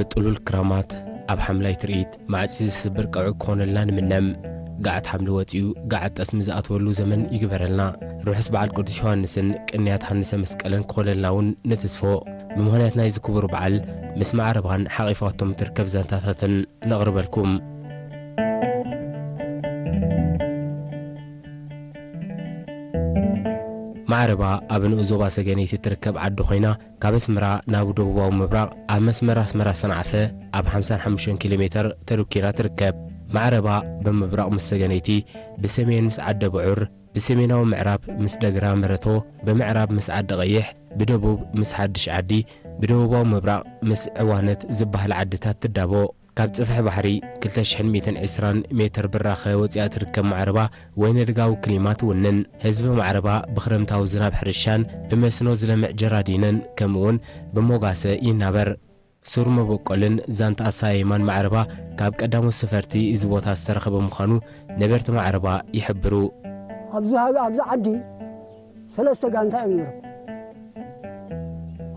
أبطلوا الكرامات أب حملة تريد مع عزيز السبر قعو كون اللان منم قاعد حمل واتيو قاعد أسمزات ولو زمن يقبر لنا روح سبع القدس هانسن كأنيات هانسة مسكالن قول اللون نتسفو بمهنتنا يزكبروا بعل مسمع ربان حقيفاتهم تركب زنتاتة نغرب لكم معربا أبن أزوبا سجنيتي تركب عدو خينا كابس مرا نابدو بواو مبراق أمس مرا صنعفة أب 55 كيلومتر تركينا تركب معربا بمبراق مسجنيتي بسمين مسعد بعر بسميناو معراب مسدقرا مرتو بمعراب مسعد غيح بدبوب مسحدش عدي بدبوباو مبراق مس عوانت زبه العدتات تدابو كاب صفح بحري كلتش 120 متر براخه وصيا تركب معربا وين رغاو كليمات ونن حزب معربا بخرمتاو زناب حرشان بمسنو زلمع جرادينن كمون بموغاسه ينابر سورم بقولن زانت اسايمان معربا كاب قدامو سفرتي ازبوتا استرخب مخانو نبرت معربا يحبرو ابز عدي ثلاثه غانتا امير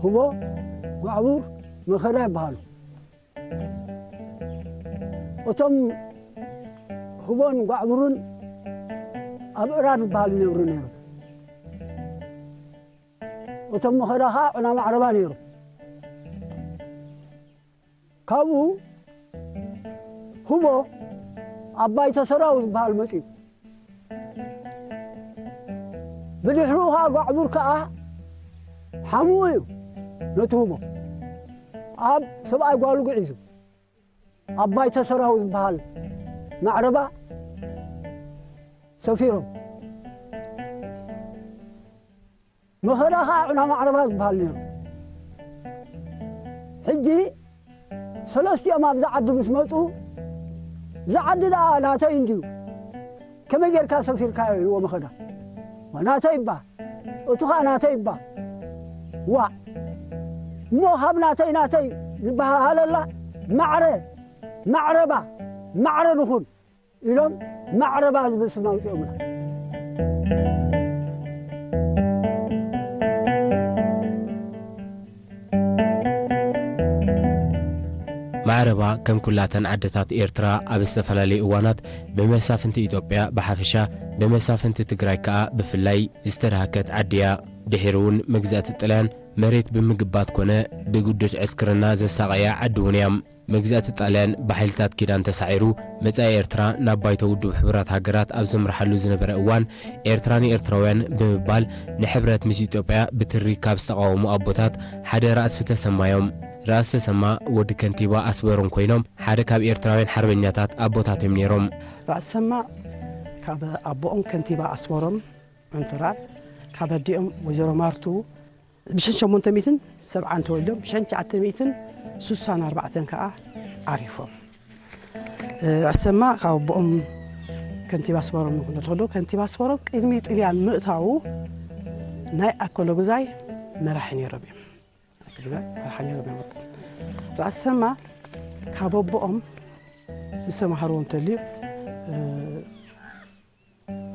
هو وعبور مخرب بحال وتم هبون وعبرون أبرار بحال نيرو وتم خراها أنا معربا نيرو كابو هو أباي تسراو بحال مسيب بدحروها وعبور كأه حمويو نتومو أب سبعة قالوا قعيزو أباي تسراو بحال معربا سفيرهم مخراها أنا معربا بحال نيرو حجي ثلاث أيام أبزعد مسمطو زعد لا ناتا ينجو كما يركا سفير كاي هو مخدا وناتا يبا وتخا ناتا يبا وا مو هبناتي ناتي بها الله معربا نخون إلهم معربا بسماو سيومنا معربا كم كلاتن عدتات إيرترا أبستفلالي إوانات بمسافنت إثيوبيا بحافشة بمسافنت تجراي كا بفلاي استرهكت عديا دحيرون مجزات الطليان مريت بمجبات كونه بجودة عسكرنا زي ساقيا عدونيام مجزات الطليان بحيلتات كيدان تسعيرو متى إيرترا نبايتو ودو بحبرات هاجرات أبزم رحلو زنبر أوان إيرتراني إيرتراوان بمبال نحبرات مش إثيوبيا بتري كابس تقاومو أبوتات حدا رأس تسمايوم رأس تسمى ود كنتيبا أسبرون كوينوم حدا كاب إيرتراوان حربنياتات أبوتات منيروم رأس تسمى كاب أبوهم كنتيبا أسبرون انترال كاب ديهم وزيرو مارتو بشان شمونتا ميتن 7 تولدهم بشان 9 ميتن 64 كأ عارفهم عسما قاو بأم كنتيبا أسبرون نكون تقولوا كنتيبا أسبرون كلمة إليان مقطعو ناي أكلو جزاي مرحني ربي مرحني ربي عسما كابو بأم استمع هارون تلي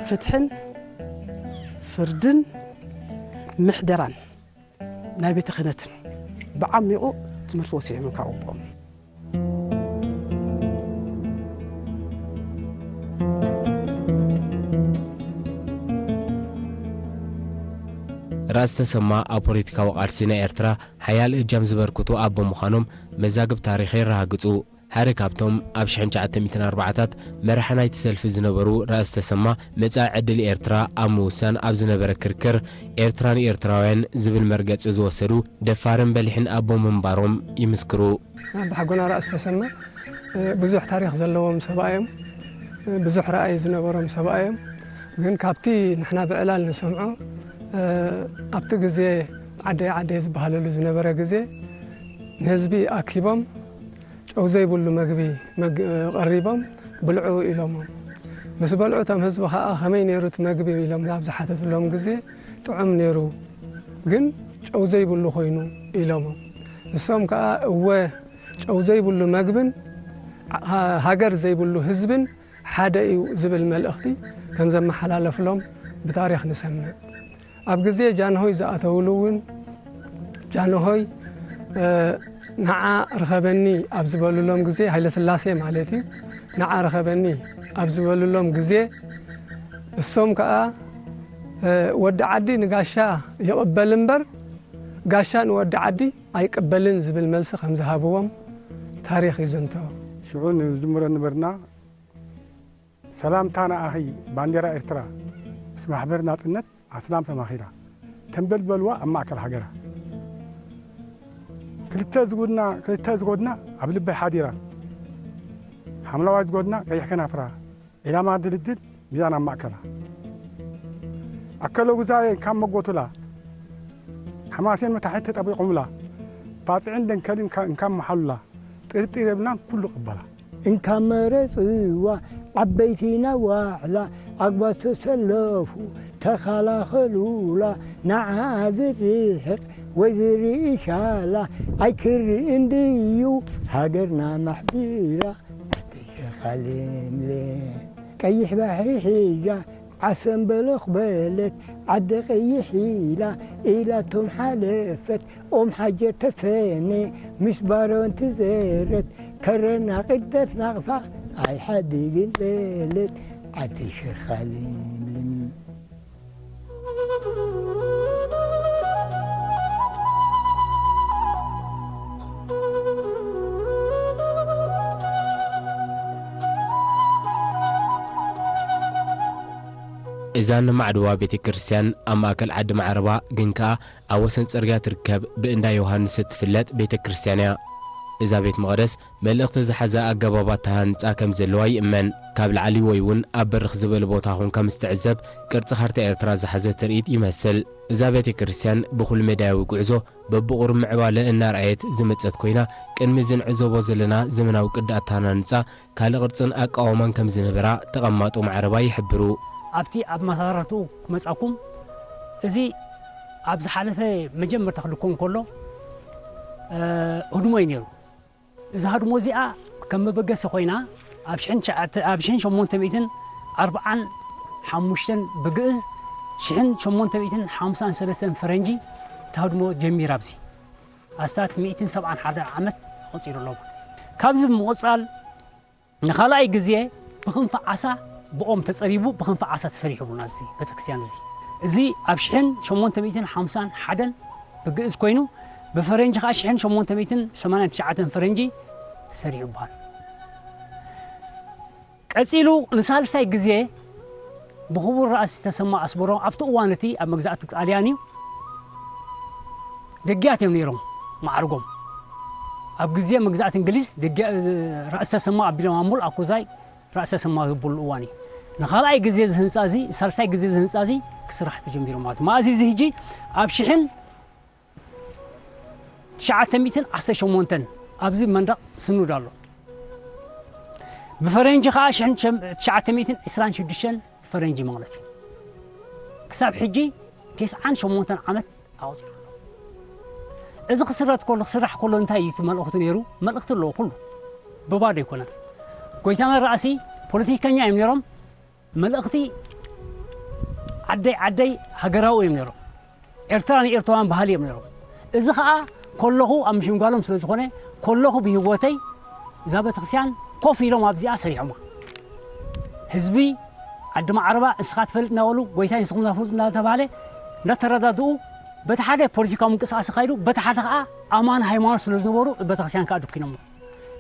فتحن فردن محدران نبي تخنتن بعميقو تمرت وسيع من كعوبهم راس تسمى أبوليتيكا وقارسينا إيرترا حيال إجام زبركتو أبو مخانوم مزاقب تاريخي راقصو حركابتهم أبشحن 904 مرحنا يتسلف زنبرو رأس تسمى متى عدل إيرترا أموسان أبزنبر كركر إيرتراني إيرتراوين زبل مرقز زوسرو دفارن بلحن أبو منباروم يمسكرو بحقنا رأس تسمى بزوح تاريخ زلوهم سبايم بزوح رأي زنبروم سبايم وين كابتي نحنا بعلال نسمعه أبتو جزي عدي زبهالو زنبرا جزي نهزبي أكيبهم أو زي بقولوا مجبي قريبهم بلعوا إلهم بس بلعوا تام هزبا خمين يروت مجبي إلهم لابز حتى لهم جزء طعم نيرو جن أو زي بقولوا خينو إلهم بسهم كا هو أو زي بقولوا مجبن هاجر زي بقولوا هزبن حدا زبل ملأختي كان زم حلال فلهم بتاريخ نسمع أبجزية جانهوي زأتولون جانهوي نع رخبني أبزبل لهم جزء هاي لسلاسة مالتي نع رخبني أبزبل لهم جزء السوم كأ ود عدي نقاشا يقبل نبر قاشان ود عدي أيقبلن زبل ملس خمسة هابوهم تاريخ يزنتو شعون زمر نبرنا سلام تانا أخي بانديرا إرترا اسمه حبرنا تنت عسلام تماخيرا تنبل بلوا أما أكل حجرة كلتا زودنا قبل بحاديرا حملة واحد زودنا كي يحكي نافرا إلى ما دلدل ميزان أما أكلها أكلوا جزاي كم مقوتلا حماسين متحتت أبي قملا بعد عندن كلم كم محللا ترتير بنا كله قبلا إن كان رزوا عبيتنا وعلا أقوى تسلفوا تخلا خلولا نعاذر الرزق وذر إشالة أكر إنديو هاجرنا محبيرة خليم ليه كيح بحري حيجة عسن بالقبلت عد قيحيلة إلى توم حلفت حجر تثاني مسبارون تزيرت كرنا قدة نغفة أي حديق الليلت عدي خليم إذا معدوا بيت كريستيان أما أكل عد معربة جنكا أوسن صرجة تركب بإندا يوحنس تفلت بيت كريستيانيا إذا بيت مقدس ملقت زحزة أجاباتها نتأكم زلواي من قبل علي ويون أبرخ زبل بوتاهم كم استعذب كرت خرط إرترا زحزة تريد يمثل إذا بيت كريستيان بخل مداوي قعزو ببقر معوالة النار عيت زمتت كوينا كن مزن عزو بوزلنا زمنا وقداتنا نتا كالغرصن أقاومان كم زنبرا تغماتو معربا يحبرو أبتي أب مسارتو مسأكم إذا أبز حالته مجمع تخلقون كله هدوما ينيرو إذا هدوما زيا كم بقى سخوينا أبشين شمون تبيتن 4 بقز شحن شمون تبيتن 5 فرنجي تهدمو جمي رابسي أستات 207 حدا عمت أصير الله كابز موصل نخلاي جزية بخنف عسى بقوم تصريبو بخنف عسى تسريحو نازي بتكسيان زي أبشحن شمون تبيتن 50 حدا بقز كوينو بفرنجي خاشحن شمون تبيتن 8 فرنجي تسريحو بان كأسيلو نسال ساي جزية بخبر رأس تسمى أصبرو أبتو وانتي أما جزء الياني دقيات يمنيرهم معرقهم أب جزية مجزء إنجليز رأس تسمى أبيل معمول أكو زاي رأس تسمى بولواني نخالاي جزية زهنسازي سالساي جزية زهنسازي كسرح تجميرهم ما أزي زهجي أبشحن 910 شمونتن أبزي مندق سنو دالو بفرنجي خاشحن 926 فرنجي مغلتي كساب حجي 9 شمونتن عمت أوزير إذا خسرت كل خسرح كله انتهي يتمال أخت نيرو مال أخت له كله ببادي كنا كويتان رأسي بوليتيكانيا يمنيرهم مال أختي عدي هجراو يمنيرهم إرتران بحالي يمنيرهم إذا خا كله أمشي قالهم سلسخونه كله بهوتي إذا بتخسيان قفي لهم أبزي أسريعهم حزبي عندما عربة إسقاط فلت ناولو كويتان يسقون فلت ناتبالي لا ترددوا بتحدى بوليتيكا منقصاص خيرو بتحدى امان هايمانوت سلازنبرو بتخسيان كادو كينمو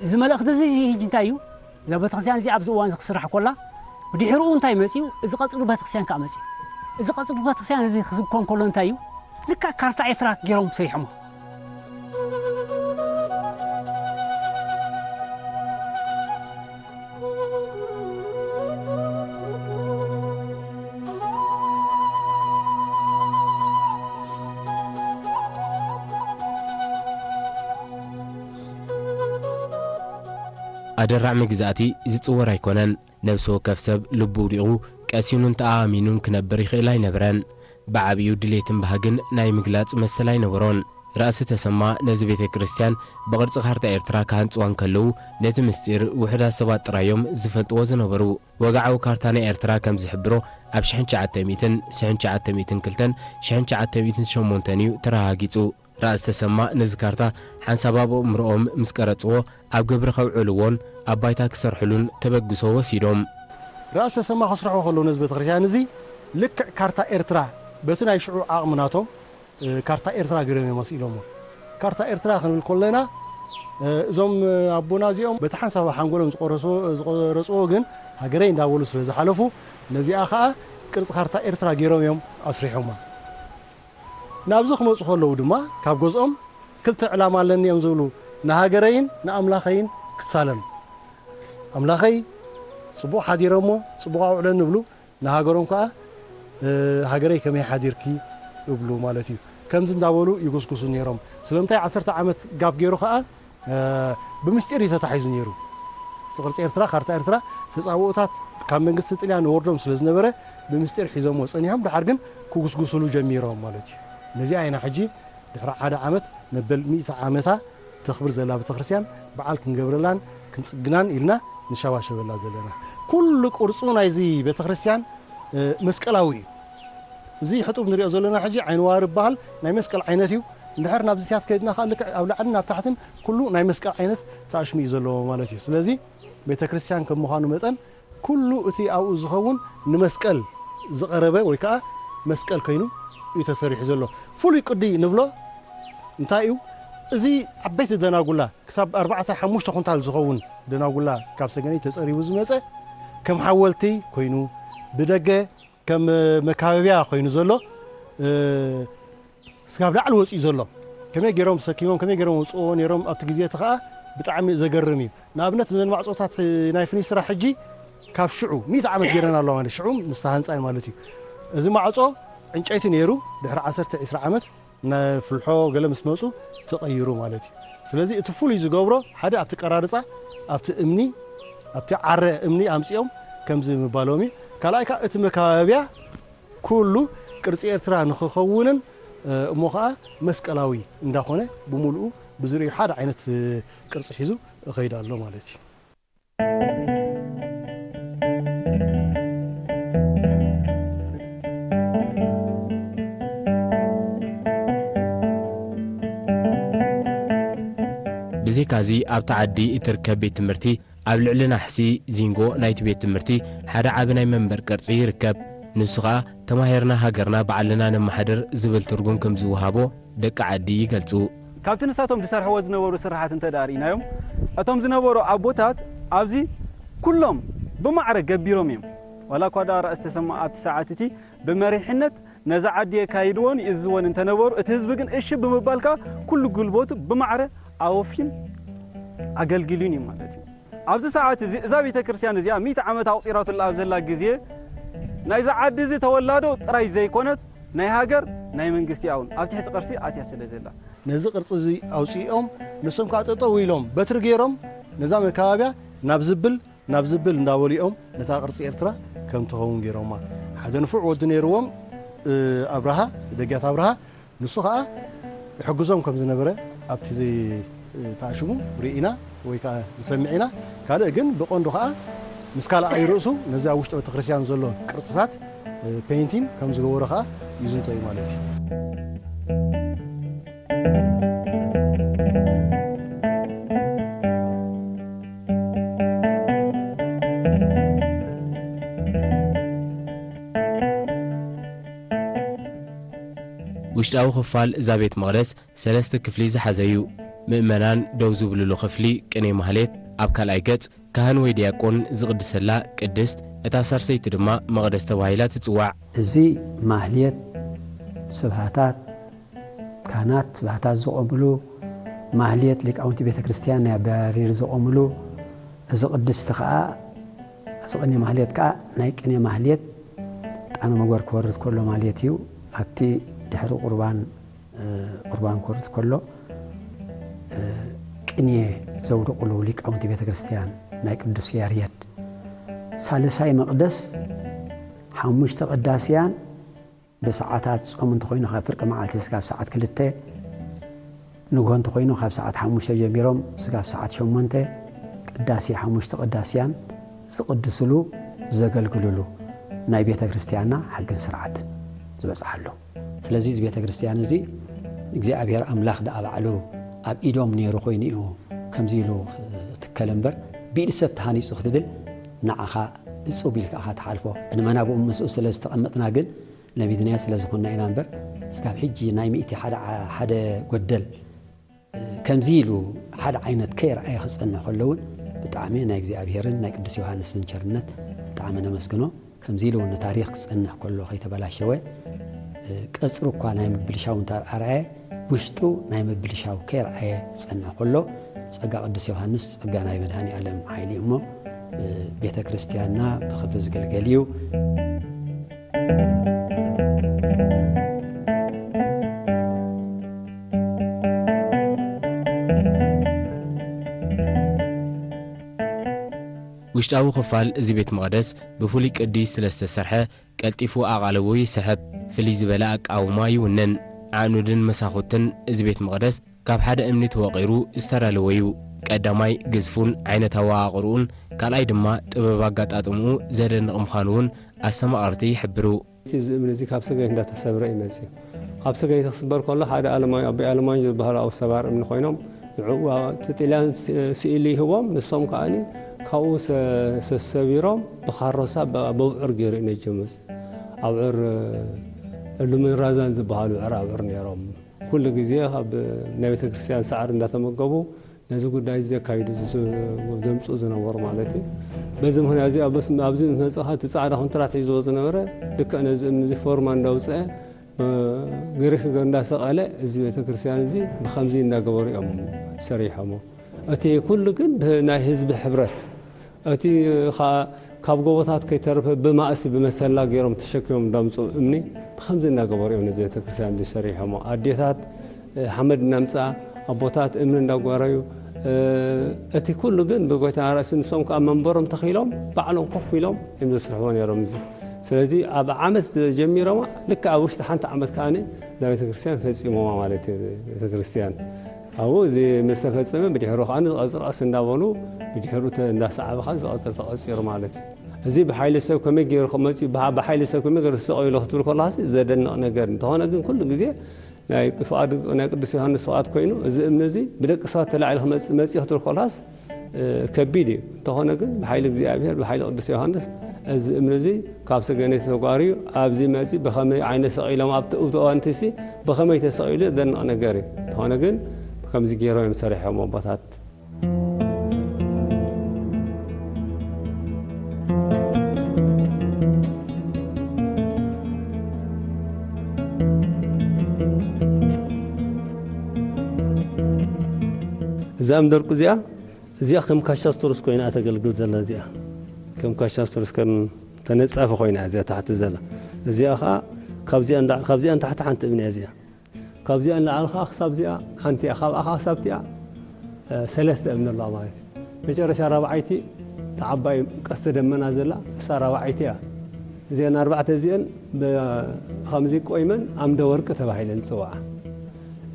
اذا ملأخت زي جنتايو لا بتخسيان زي ابز وان خسرح كلها ودي حرو انتاي مسيو اذا قصروا بتخسيان كامسي اذا قصروا بتخسيان زي خسب كون كلو انتايو لك كارتا ايتراك جيروم سريحمو أدرع مجزاتي زتصور يكونن نفسه كفسب لبوريو كاسينون تآمينون كنبري خيلاي نبرن بعبيو دليتن بهجن ناي مجلات مسلاي نورون رأس تسمى نزبيت كريستيان بغرز خارطة إرترا كانت وان كلو نت مستير وحدة سبات رايوم زفلت وزن برو وقعوا كارتاني إرترا كم زحبرو أبشحن شعات تميتن سحن شعات تميتن كلتن شحن شعات تميتن شمونتانيو تراها جيتو رأس تسمى نذكرتا حنسباب امرؤم مسكرصو اب قبر خوعلون ابايتا كسرحلون تبغسو وسيدوم رأس تسمى خسرحو خلو نزبه تخريان زي لك كارتا إرترا بتنا يشعو عقمناتهم كارتا إرترا غيرهم مسئلهم كارتا إرترا خنقول كلنا زوم ابونا زيهم بتحسب حنقولهم زقرصو ግን هاغرين داولو ስለዝحلفو نزيا خا ቅርጽ ካርታ ኤርትራ ገይሮም እዮም ኣስሪሖማ ናብዚ ክመጹ ከለዉ ድማ ካብ ገዝኦም ክልተ ዕላማ ኣለኒ እዮም ዝብሉ ንሃገረይን ንኣምላኸይን ክሳለም ኣምላኸይ ጽቡቕ ሓዲሮሞ ጽቡቕ ኣውዕለን ንብሉ ንሃገሮም ከዓ ሃገረይ ከመይ ሓዲርኪ ይብሉ ማለት እዩ ከምዚ እንዳበሉ ይጉስጉሱ ነይሮም ስለምንታይ 10 ዓመት ጋብ ገይሩ ከዓ ብምስጢር ተታሒዙ ነይሩ ቅርጽ ኤርትራ ካርታ ኤርትራ ተጻውኦታት ካብ መንግስቲ ጣልያን ወርዶም ስለዝነበረ ብምስጢር ሒዞም ወጸኒሖም ድሓር ግን ክጉስጉስሉ ጀሚሮም ማለት እዩ ነዚ ኣይና ሕጂ ድሕሪ 1 ዓመት መበል 100 ዓመታ ተኽብር ዘላ ቤተክርስትያን በዓል ክንገብረላን ክንጽግናን ኢልና ንሻባሸበላ ዘለና ኩሉ ቅርጹ ናይዚ ቤተክርስትያን መስቀላዊ እዚ ሕጡብ ንሪኦ ዘለና ሕጂ ዓይንዋር ይበሃል ናይ መስቀል ዓይነት እዩ እንድሕር ናብ ዝያት ከይድና ካልክ ኣብ ላዕልን ኣብ ታሕትን ኩሉ ናይ መስቀል ዓይነት ተኣሽሚ እዩ ዘለዎ ማለት እዩ ስለዚ ቤተክርስትያን ከም ምዃኑ መጠን ኩሉ እቲ ኣብኡ ዝኸውን ንመስቀል ዝቐረበ ወይ ከዓ መስቀል ኮይኑ እዩ ተሰሪሑ ዘሎ ፍሉይ ቅዲ ንብሎ እንታይ እዩ እዚ ዓበይቲ ደናጉላ ክሳብ 4-5 ኩንታል ዝኸውን ደናጉላ ካብ ሰገነይ ተጸሪቡ ዝመጸ ከም ሓወልቲ ኮይኑ ብደገ ከም መካበብያ ኮይኑ ዘሎ ስጋብ ላዕሊ ወፂኡ ዘሎ ከመይ ገይሮም ሰኪሞም ከመይ ገይሮም ወጽኦ ነይሮም ኣብቲ ግዜ ተኸኣ ብጣዕሚ ዘገርም እዩ ንኣብነት ዘን ማዕጾታት ናይ ፍኒ ስራሕ ሕጂ ካብ ሽዑ 100 ዓመት ገይረና ኣሎ ማለት ሽዑ ምስ ሃንጻይ ማለት እዩ እዚ ማዕጾ ዕንጨይቲ ነይሩ ድሕሪ 10-20 ዓመት ፍልሖ ገለ ምስ መጹ ተቐይሩ ማለት እዩ ስለዚ እቲ ፍሉይ ዝገብሮ ሓደ ኣብቲ ቀራርጻ ኣብቲ እምኒ ኣብቲ ዓረ እምኒ ኣምጺኦም ከምዚ ምባሎም እዩ ካልኣይ ከዓ እቲ መካበብያ ኩሉ ቅርጺ ኤርትራ ንኽኸውንን እሞ ከዓ መስቀላዊ እንዳኾነ ብምሉኡ ብዝሪኡ ሓደ ዓይነት ቅርጺ ሒዙ እኸይድ ኣሎ ማለት እዩ ብዘይካዚ ኣብ ተዓዲ እትርከብ ቤት ትምህርቲ ኣብ ልዕሊ ናሕሲ ዚንጎ ናይቲ ቤት ትምህርቲ ሓደ ዓብ ናይ መንበር ቅርጺ ይርከብ ንሱ ከዓ ተማሂርና ሃገርና ባዕልና ነማሕደር ዝብል ትርጉም ከም ዝውሃቦ ደቂ ዓዲ ይገልጹ ካብቲ ንሳቶም ዝሰርሕዎ ዝነበሩ ስራሓት እንተዳሪእናዮም እቶም ዝነበሩ ኣቦታት ኣብዚ ኩሎም ብማዕረግ ገቢሮም እዮም ወላ እኳ ዳ ራእስ ተሰማ ኣብቲ ሰዓት እቲ ብመሪሕነት ነዛ ዓዲ የካይድዎን ይእዝዎን እንተነበሩ እቲ ህዝቢ ግን እሺ ብምባልካ ኩሉ ጉልበቱ ብማዕረ ኣወፊን ኣገልግሉን እዩ ማለት እዩ ኣብዚ ሰዓት እዚ እዛ ቤተ ክርስቲያን እዚኣ 100 ዓመት ኣውፂራቱላ ኣብ ዘላ ግዜ ናይ ዛ ዓዲ እዚ ተወላዶ ጥራይ ዘይኮነት ናይ ሃገር ናይ መንግስቲ ኣውን ኣብ ትሕቲ ቅርሲ ኣትያ ስለ ዘላ ነዚ ቅርጺ እዚ ኣውፂኦም ንሶም ከዓ ጠጠው ኢሎም በትሪ ገይሮም ነዛ መካበብያ ናብ ዝብል እንዳበሊኦም ነታ ቅርጺ ኤርትራ ከም ትኸውን ገይሮማ ሓደ ንፉዕ ወዲ ነይርዎም ኣብርሃ ደጋት ኣብርሃ ንሱ ከዓ ይሕግዞም ከም ዝነበረ ኣብቲ ተኣሽሙ ርኢና ወይ ከዓ ሰሚዕና ካልእ ግን ብቆንዱ ከዓ ምስ ካልኣይ ርእሱ ነዚ ኣብ ውሽጢ ቤተክርስትያን ዘሎ ቅርጽታት ፔይንቲንግ ከም ዝገበሮ ከዓ ይዝንቶ እዩ ማለት እዩ ውሽጣዊ ክፋል እዛ ቤት መቕደስ 3 ክፍሊ ዝሓዘዩ ምእመናን ደው ዝብልሉ ክፍሊ ቅኔ ማህሌት ኣብ ካልኣይ ገጽ ካህን ወይ ዲያቆን ዝቅድሰላ ቅድስት እታ ሳርሰይቲ ድማ መቕደስ ተባሂላ ትጽዋዕ እዚ ማህሌት ስብሃታት ካህናት ስብሃታት ዝቆምሉ ማህሌት ሊቃውንቲ ቤተ ክርስቲያን ናይ ባሪር ዝቆምሉ እዚ ቅድስቲ ከዓ እዚ ቅኔ ማህሌት ከዓ ናይ ቅኔ ማህሌት ጣኑ መግበር ክወርድ ከሎ ማለት እዩ ኣብቲ ድሕሪ ቁርባን ክወርድ ከሎ ቅኔ ዘውድቁሉ ሊቃውንቲ ቤተ ክርስቲያን ናይ ቅዱስ ያሬድ ሳልሳይ መቕደስ 5 ቅዳስያን بساعات صوم تخوينه خافرق معلت سقاف ساعات كلته نقول تخوينه خاف ساعات حموش جميرهم سقاف ساعات شمنته قداسي حموش تقداسيان سقدسلو زغلغلولو ناي بيت كريستيانا حق سرعات زبصحلو سلازي بيت كريستيان زي እግዚአብሔር አምላኽ ዳ ባዕሉ ኣብ ኢዶም ነይሩ ኮይኑ እዩ ከምዚ ኢሉ ትከለምበር ብኢድ ሰብ ተሃኒፁ ክትብል ንዓኻ እፁብ ኢልካ ኢኻ ትሓልፎ እንመና ብኡ ምስኡ ስለ ዝተቐመጥና ግን ለሚድንያ ስለ ዝኾንና ኢና እምበር እስካብ ሕጂ ናይ ሚእቲ ሓደ ጎደል ከምዚ ኢሉ ሓደ ዓይነት ከይረኣየ ክፀንሕ ከለውን ብጣዕሚ ናይ እግዚኣብሔርን ናይ ቅዱስ ዮሃንስን ቸርነት ብጣዕሚ ነመስግኖ ከምዚ ኢሉ ንታሪክ ክፀንሕ ከሎ ከይተበላሸወ ቀፅሩ እኳ ናይ ምብልሻው እንተረኣየ ውሽጡ ናይ ምብልሻው ከይረኣየ ዝፀንሕ ከሎ ፀጋ ቅዱስ ዮሃንስ ፀጋ ናይ መድሃኒ ዓለም ሓይሊ እሞ ቤተ ክርስቲያንና ብክብሪ ዝገልገል እዩ ውሽጣዊ ክፋል እዚ ቤት መቕደስ ብፍሉይ ቅዲ ስለ ዝተሰርሐ ቀልጢፉ ኣቓለቡ ይስሕብ ፍልይ ዝበለ ኣቃውማ ይውነን ዓኑድን መሳኹትን እዚ ቤት መቕደስ ካብ ሓደ እምኒ ተወቒሩ ዝተዳለወ እዩ ቀዳማይ ግዝፉን ዓይነታዊ ኣቕርኡን ካልኣይ ድማ ጥበብ ኣጋጣጥምኡ ዘደንቕ ምዃኑ እውን ኣስተማቐርቲ ይሕብሩ እዚ እምኒ እዚ ካብ ሰገይት እንዳተሰብረ ይመፅእ ካብ ሰገይት ክስበር ከሎ ሓደ ኣለማይ ኣቦይ ኣለማይ ዝበሃሉ ኣብ ሰባር እምኒ ኮይኖም ተጤልያን ስእሊ ይህቦም ንሶም ከዓኒ ካብኡ ሰሰቢሮም ብኻሮሳ በውዕር ገይሩ እዩ ነጀመፅ ኣብዕር ዕሉምን ራዛን ዝበሃሉ ዕር ነይሮም ኩሉ ግዜ ካብ ናይ ቤተ ክርስቲያን ሰዓር እንዳተመገቡ ነዚ ጉዳይ ዘካይዱ ዘምፅኡ ዝነበሩ ማለት እዩ በዚ ምክንያት እዚ ኣብዚ መፅኻ እቲ ፃዕዳ ኮንትራት ሒዝዎ ዝነበረ ልክዕ ነዚ እምኒ ፎርማ እንዳውፅአ ግሪክ እንዳሰቐለ እዚ ቤተ ክርስቲያን እዚ ብከምዚ እንዳገበሩ እዮም ሰሪሖሞ እቲ ኩሉ ግን ብናይ ህዝቢ ሕብረት እቲ ካብ ጎቦታት ከይተረፈ ብማእሲ ብመሰላ ገይሮም ተሸኪሞም እንዳምፁ እምኒ ብከምዚ እንዳገበሩ እዮም ነዚ ቤተ ክርስቲያን ሰሪሖሞ ኣዴታት ሓመድ እናምፃ ኣቦታት እምኒ እንዳጓረዩ እቲ ኩሉ ግን ብጎይታ ራእሲ ንሶም ከዓ መንበሮም ተኺሎም ባዕሎም ኮፍ ኢሎም እዮም ዘስርሕዎ ነይሮም እዚ ስለዚ ኣብ ዓመት ጀሚሮማ ልክ ኣብ ውሽጢ ሓንቲ ዓመት ከዓኒ እዛ ቤተ ክርስቲያን ፈፂሞማ ማለት እዩ ቤተ ክርስቲያን ኣብኡ እዚ ምስ ተፈፀመ ብድሕሩ ከዓ ዝቐፅር ቀስ እንዳበሉ ብድሕሩ እንዳሰዓበ ከዓ ዝቐፅር ተቐፂሩ ማለት እዩ እዚ ብሓይሊ ሰብ ከመይ ገይሩ መፅኡ ብሓይሊ ሰብ ከመይ ገይሩ ዝሰቐይሉ ክትብል ከለካ ዘደንቕ ነገር እንተኾነ ግን ኩሉ ግዜ ናይ ፍቓድ ናይ ቅዱስ ዮሃንስ ፍቓድ ኮይኑ እዚ እምኒ እዚ ብደቂ ሰባት ተላዒሉ መፅእ ክትብል ከለካስ ከቢድ እዩ እንተኾነ ግን ብሓይሊ እግዚኣብሔር ብሓይሊ ቅዱስ ዮሃንስ እዚ እምኒ እዚ ካብ ሰገነት ተጓርዩ ኣብዚ መፅእ ብኸመይ ዓይነት ሰቒሎም ኣብቲ እዋንቲ ሲ ብኸመይ ተሰቒሉ ዘደንቕ ነገር እዩ እንተኾነ ግን ከምዚ ገይሮም እዮም ሰሪሖም ኣቦታት እዛ እምደርቁ እዚኣ ከም ካሻስቶርስ ኮይና ተገልግል ዘላ እዚኣ ከም ካሻስቶርስ ከም ተነፃፈ ኮይና እዚኣ ታሕቲ ዘላ እዚኣ ከዓ ካብዚኣ ንታሕቲ ሓንቲ እምኒ እዚኣ ካብዚኣ ንላዕልኻ ክሳብ እዚኣ ሓንቲ እያ ካብኣ ክሳብ እቲኣ ሰለስተ እምኒ ኣለዋ ማለት እዩ መጨረሻ ራብዓይቲ ተዓባይ ቀስተ ደመና ዘላ እሳ ራብዓይቲ እያ እዚአን ኣርባዕተ እዚአን ከምዚ ቆይመን ኣምደ ወርቂ ተባሂለን ዝፅዋዓ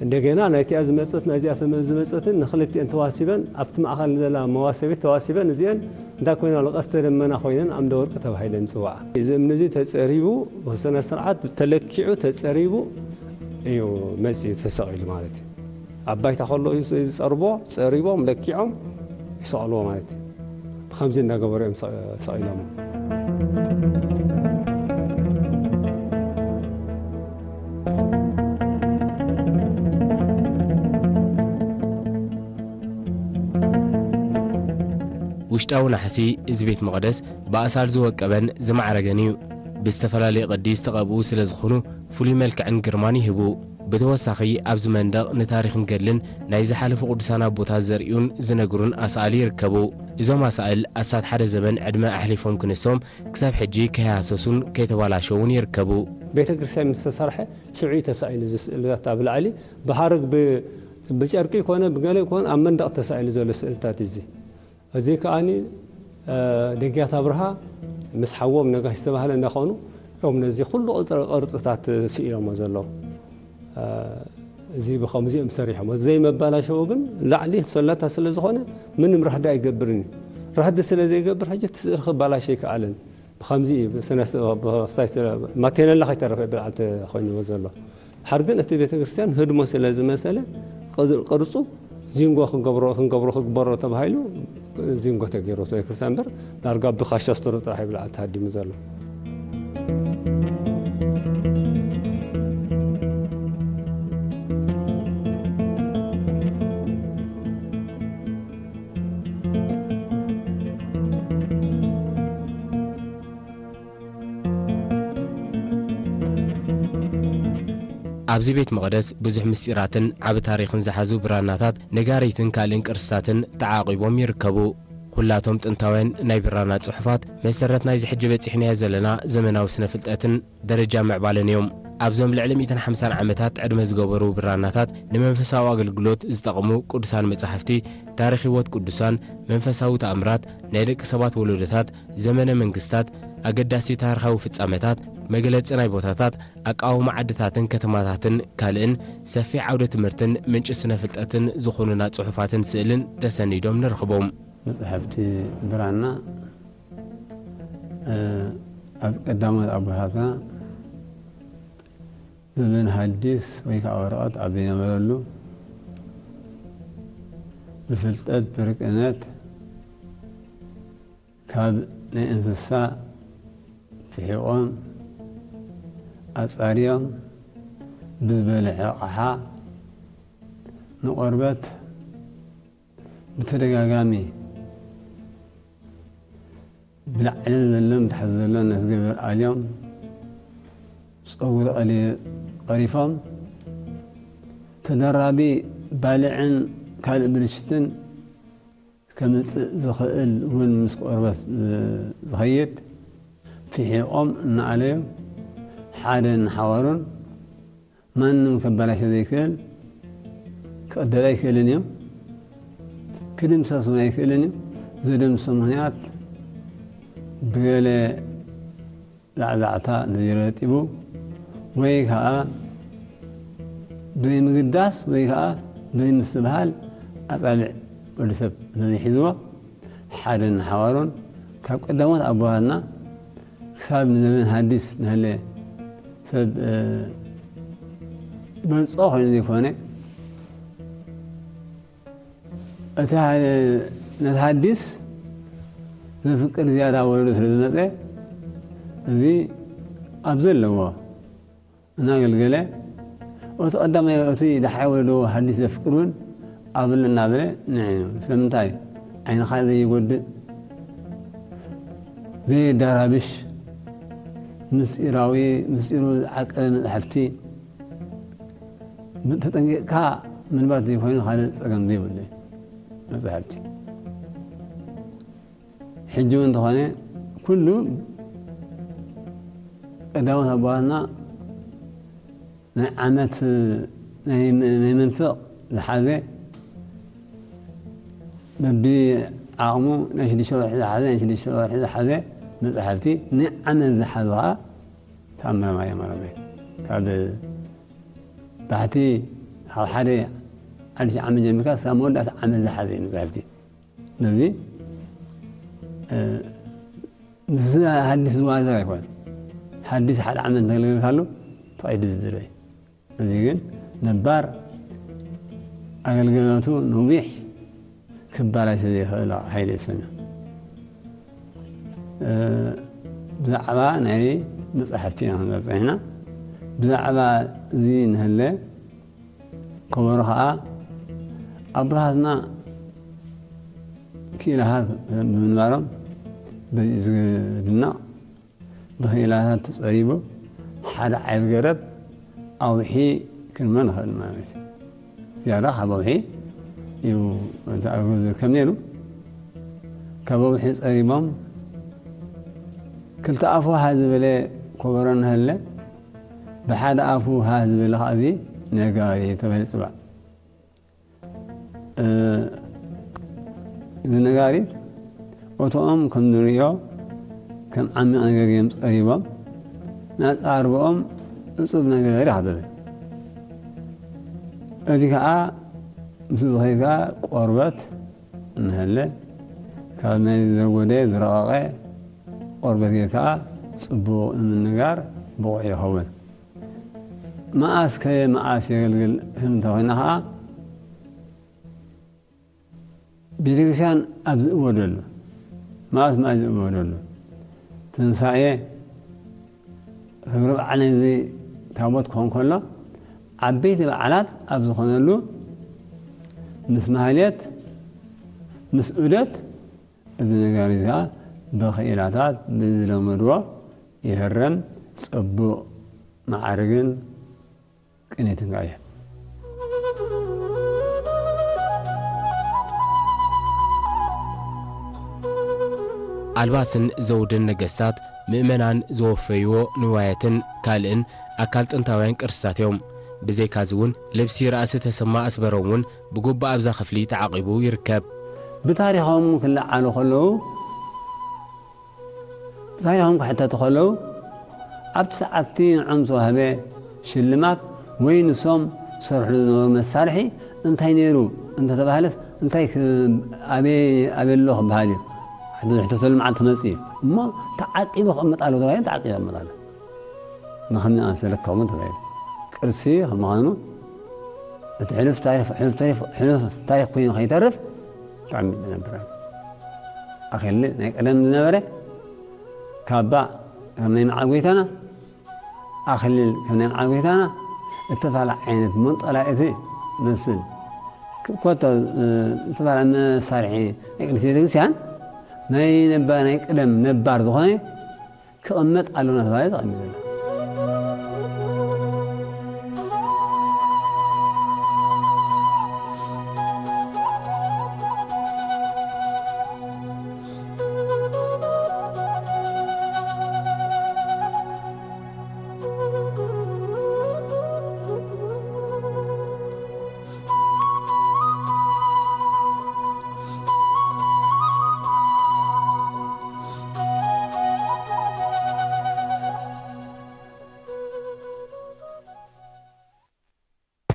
እንደገና ናይቲኣ ዝመፀት ናይዚኣ ዝመፀትን ንክልቲአን ተዋሲበን ኣብቲ ማእኸል ዘላ መዋሰቢት ተዋሲበን እዚአን እንታይ ኮይና ቀስተ ደመና ኮይነን ኣምደ ወርቂ ተባሂለን ዝፅዋዓ እዚ እምኒ እዚ ተፀሪቡ ብስነ ስርዓት ተለኪዑ ተፀሪቡ እዩ መፅኡ ተሰቒሉ ማለት እዩ ኣብ ባይታ ከሎ ዝፀርቦ ፀሪቦም ለኪዖም ይሰቕልዎ ማለት እዩ ብከምዚ እንዳገበሩ እዮም ሰቒሎሞ ውሽጣዊ ናሕሲ እዚ ቤት መቕደስ ብኣሳል ዝወቀበን ዝማዕረገን እዩ ብዝተፈላለየ ቅዲ ዝተቐብኡ ስለ ዝኾኑ ፍሉይ መልክዕን ግርማን ይህቡ ብተወሳኺ ኣብዚ መንደቕ ንታሪኽን ገድልን ናይ ዝሓለፉ ቅዱሳን ኣቦታት ዘርእዩን ዝነግሩን ኣሳእሊ ይርከቡ እዞም ኣሳእል ኣሳት ሓደ ዘመን ዕድመ ኣሕሊፎም ክንሶም ክሳብ ሕጂ ከይሃሰሱን ከይተባላሸውን ይርከቡ ቤተ ክርስቲያን ምስ ተሰርሐ ሽዑ ተሳኢሉ ስእልታት ኣብ ላዕሊ ብሃረግ ብጨርቂ ኮነ ብገለ ኮነ ኣብ መንደቕ ተሳኢሉ ዘሎ ስእልታት እዚ ከዓኒ ደጊያት ኣብርሃ ምስ ሓዎም ነጋሽ ዝተባህለ እንዳኾኑ እዮም ነዚ ኩሉ ቅርፅታት ስኢሎሞ ዘለዉ እዚ ብከምዚኦም ሰሪሖሞ ዘይመባላሸዎ ግን ላዕሊ ሰላታ ስለ ዝኾነ ምንም ራህዲ ኣይገብርን ራህዲ ስለ ዘይገብር ሕጂ ትስእል ክባላሸ ይከኣለን ብከምዚ ማቴነላ ከይተረፈ ብልዓልቲ ኮይንዎ ዘሎ حرقن أتي بيت كريستيان هدمه سلازم مسألة قرصو زينغو خنقبرو تبهايلو زينغو تغيرو تو كريستيان بر دارغا بخاشستر صاحب لا تهدي مزالو ኣብዚ ቤት መቕደስ ብዙሕ ምስጢራትን ዓብ ታሪኽን ዝሓዙ ብራናታት ነጋሪትን ካልእን ቅርስታትን ተዓቂቦም ይርከቡ። ኩላቶም ጥንታውያን ናይ ብራና ጽሑፋት መሰረት ናይ ዝሕጂ በፂሕናዮ ዘለና ዘመናዊ ስነ ፍልጠትን ደረጃ ምዕባለን እዮም። ኣብዞም ልዕሊ 150 ዓመታት ዕድመ ዝገበሩ ብራናታት ንመንፈሳዊ ኣገልግሎት ዝጠቕሙ ቅዱሳን መጻሕፍቲ፣ ታሪኽ ህይወት ቅዱሳን፣ መንፈሳዊ ተኣምራት፣ ናይ ደቂ ሰባት ወለዶታት፣ ዘመነ መንግስታት፣ ኣገዳሲ ታሪኻዊ ፍጻመታት፣ መግለጺ ናይ ቦታታት፣ ኣቃውማ ዓድታትን ከተማታትን ካልእን ሰፊሕ ዓውደ ትምህርትን ምንጭ ስነ ፍልጠትን ዝኾኑና ጽሑፋትን ስእልን ተሰኒዶም ንረኽቦም። መጽሕፍቲ ብራና ኣብ ቀዳሞት ኣቦታትና ዘመን ሐዲስ ወይ ከዓ ወረቐት ኣብ ዘይነበረሉ ብፍልጠት ብርቅነት ካብ ናይ እንስሳ ፍሒቖም ኣጻርዮም ብዝበልዐ ኣቕሓ ንቆርበት ብተደጋጋሚ ብላዕሊ ዘሎም ታሕቲ ዘሎም ነስገበር ኣልዮም ፀጉሪ ቀሪፎም ተደራቢ ባልዕን ካልእ ብልሽትን ከምፅእ ዝኽእል እውን ምስ ቆርበት ዝኸይድ ፍሒቖም እናኣለዩ ሓደ እናሓወሩን ማንም ከበላሸ ዘይክእል ክቕደል ኣይክእልን እዮም ክድምሰሱ ኣይክእልን እዮም ዘደምሶ ምኽንያት ብገለ ዛዕዛዕታ እንተይረጢቡ ወይ ከዓ ብዘይምግዳስ ወይ ከዓ ብዘይምስትበሃል ኣጻብዕ ወዲ ሰብ እንተዘይሒዝዎ ሓደ እናሓወሩን ካብ ቀዳሞት ኣቦታትና ክሳብ ንዘመን ሐዲስ ንህለ ሰብ በልጾ ኮይኑ ዘይኮነ እቲ ነቲ ሐዲስ ዘፍቅር ዝያዳ ወለዶ ስለ ዝመፀ እዚ ኣብ ዘለዎ እናገልገለ እቲ ቀዳማይ እቲ ዳሕራይ ወለዶ ሐዲስ ዘፍቅር እውን ኣብለ እናበለ ንዕዩ ስለምንታይ ዓይንኻ ዘይጎድእ ዘይዳራብሽ ምስጢራዊ ምስጢሩ ዝዓቀበ መፅሕፍቲ ተጠንቂቕካ ምንባር ዘይኮይኑ ካልእ ፀገም ዘይብሉ መፅሕፍቲ ሕጂ እውን እንተኾነ ኩሉ ቀዳሞት ኣቦታትና ናይ ዓመት ናይ መንፍቕ ዝሓዘ በቢ ዓቕሙ ናይ 6 ወርሒ ዝሓዘ ናይ 6 ወርሒ ዝሓዘ መፅሕፍቲ ንዓመት ዝሓዘ ከዓ ተኣምረ ማርያም ኣረጋዊት ካብ ባሕቲ ካብ ሓደ 1000 ዓመት ጀሚርካ ሳብ መወዳእታ ዓመት ዝሓዘ መፅሕፍቲ ነዚ ምስ ሐዲስ ዝዋዘር ኣይኮነ ሐዲስ ሓደ ዓመት እንተገልገልካሉ ተቐይዱ ዝድረይ እዚ ግን ነባር ኣገልግሎቱ ነዊሕ ክባላሽ ዘይኽእል ሓይሊ ሰሚዑ ብዛዕባ ናይ መፅሕፍቲ ኢና ክንገልፀና ብዛዕባ እዚ ንህለ ከበሮ ከዓ ኣቦታትና ክኢላታት ብምንባሮም በዚ ዝድነቕ ብክኢላታት ተፀሪቡ ሓደ ዓይብ ገረብ ኣውሒ ክንመ ንኽእል ማለት እዩ ዝያዳ ካብ ኣውሒ እዩ ተኣግሮ ዝርከብ ነይሩ ካብ ኣውሒ ፀሪቦም ክልተ ኣፉ ሃ ዝበለ ከበሮ ንህለ ብሓደ ኣፉ ሃ ዝበለ ከዓ እዚ ነጋሪ ተባሂሉ ይፅዋዕ እዚ ነጋሪት እቶኦም ከም ንሪኦ ከም ዓሚቕ ነገር እዮም ፀሪቦም ናፃርቦኦም እፁብ ነገር ይኽደል እዚ ከዓ ምስ ዝኸይድካ ቆርበት እንህለ ካብ ናይ ዘርጎደ ዝረቐቐ ቆርበት ጌርካ ፅቡቕ ንምንጋር ብቑዕ ይኸውን مآس كي مآس يقلقل هنتا وينها بيدرسان أبدأ ودلو مآس ما أبدأ ودلو تنسائي فقرب على ذي تابوت كون كله عبيت بعلات أبدأ خنلو مسمهاليات مسؤولات إذن قارزها بخيراتات بذلو مروة يهرم صبو معرقن كنيتن قاية አልባስን ዘውድን ነገስታት ምእመናን ዘወፈይዎ ንዋየትን ካልእን ኣካል ጥንታውያን ቅርስታት እዮም ብዘይካዝ እውን ልብሲ ራእሲ ተሰማ ኣስበሮም እውን ብጉባእ ኣብዛ ክፍሊ ተዓቂቡ ይርከብ ብታሪኾም ክለዓሉ ከለዉ ብታሪኾም ክሕተቱ ከለዉ ኣብቲ ሰዓቲ ንዖም ዝተዋህበ ሽልማት ወይ ንሶም ዝሰርሕሉ ዝነበሩ መሳርሒ እንታይ ነይሩ እንተተባህለት እንታይ ኣበሎ ክበሃል እዩ ሕተተሉ መዓልቲ መፅእ እዩ እሞ ተዓቂቡ ክቕመጥ ኣለዎ ተባሂሉ ተዓቂቡ ክቕመጥ ኣሎ ንኸምዚ ኣንሰለከሙ ተባሂሉ ቅርሲ ከምዃኑ እቲ ሕሉፍ ታሪክ ኮይኑ ከይተርፍ ብጣዕሚ ዝነበረ ኣኺሊ ናይ ቀደም ዝነበረ ካባ ከም ናይ መዓል ጎይታና ኣኽሊል ከም ናይ መዓል ጎይታና እተፈላለየ ዓይነት መንጠላእቲ መስል ኮቶ እተፈላለየ መሳርሒ ናይ ቅዱስ ቤተክርስትያን ናይ ቀደም ነባር ዝኾነ ክቕመጥ ኣለና ተባሂሉ ተቐሚጡ ኣሎ